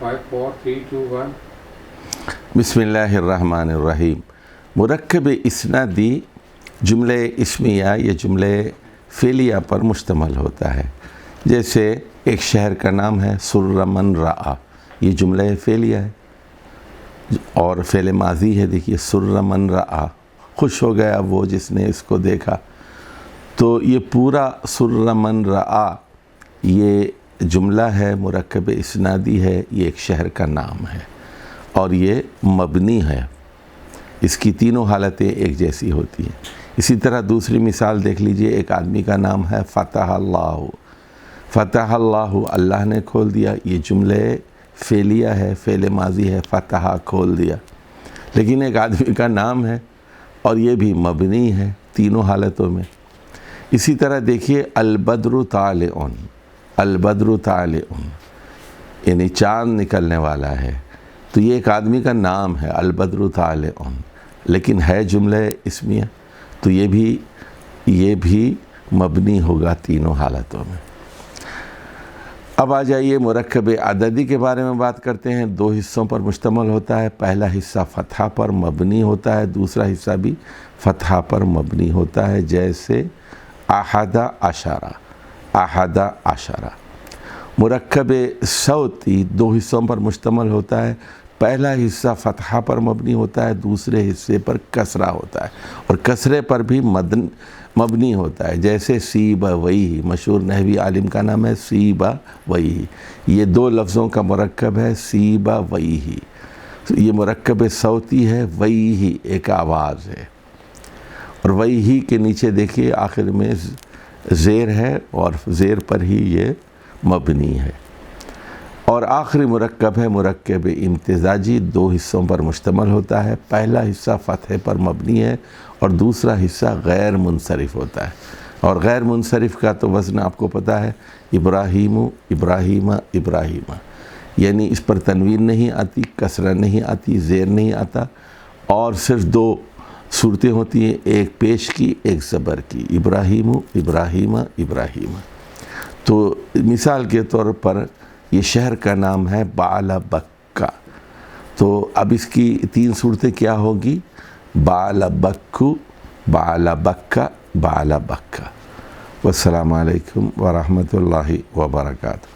5 4 3 2 1 बिस्मिल्लाहिर्रहमानिर्रहीम। मुरक्कब इस्नादी जुमले इस्मिया या जुमले फ़ेलिया पर मुश्तमल होता है। जैसे एक शहर का नाम है सुर्र मन रआ, ये जुमला फ़ेलिया है और फ़ेल माजी है। देखिए सुर्र मन रआ, खुश हो गया वो जिसने इसको देखा। तो ये पूरा सुर्र मन रआ ये जुमला है, मुरक्कब इस्नादी है, ये एक शहर का नाम है और ये मबनी है। इसकी तीनों हालतें एक जैसी होती हैं। इसी तरह दूसरी मिसाल देख लीजिए, एक आदमी का नाम है फ़तह अल्लाहु। फ़तह अल्लाहु, अल्लाह ने खोल दिया, ये जुमले फ़ेलिया है, फ़ेल माजी है, फ़तह खोल दिया। लेकिन एक आदमी का नाम है और ये भी मबनी है तीनों हालतों में। इसी तरह देखिए अलबद्रु तालिउन, अलबद्रु तालिउन यानी चाँद निकलने वाला है। तो ये एक आदमी का नाम है अलबद्रु तालिउन, लेकिन है जुमले इस्मिया, तो ये भी मबनी होगा तीनों हालतों में। अब आ जाइए मुरक्कब अददी के बारे में बात करते हैं। दो हिस्सों पर मुश्तमल होता है। पहला हिस्सा फ़तहा पर मबनी होता है, दूसरा हिस्सा भी फ़तहा पर मबनी होता है। जैसे आहदा अशरा, आहदा अशरा। मुरक्कब सौती दो हिस्सों पर मुश्तमल होता है। पहला हिस्सा फ़तहा पर मबनी होता है, दूसरे हिस्से पर कसरा होता है और कसरे पर भी मबनी होता है। जैसे सीबा वही, मशहूर नहवी आलिम का नाम है सीबा वही। ये दो लफ्ज़ों का मुरक्कब है सीबा वही। ये मुरक्कब सौती है, वही एक आवाज़ है और वही के नीचे देखिए आखिर में ज़ेर है और ज़ेर पर ही ये मबनी है। और आखिरी मुरक्कब है मुरक्कब इम्तिज़ाजी, दो हिस्सों पर मुश्तमल होता है। पहला हिस्सा फ़तह पर मबनी है और दूसरा हिस्सा गैर मुनसरिफ़ होता है। और गैर मुनसरिफ़ का तो वज़न आपको पता है, इब्राहीमु इब्राहीमा इब्राहीमा, यानी इस पर तनवीन नहीं आती, कसरा नहीं आती, ज़ेर नहीं आता और सिर्फ दो सूरतें होती हैं, एक पेश की एक ज़बर की, इब्राहीमु इब्राहीमा इब्राहीमा। तो मिसाल के तौर पर ये शहर का नाम है बालबक्का। तो अब इसकी तीन सूरतें क्या होगी, बालबक्कु, बालबक्का, बालबक्का। वस्सलामु अलैकुम व रहमतुल्लाहि व बरकातुहू।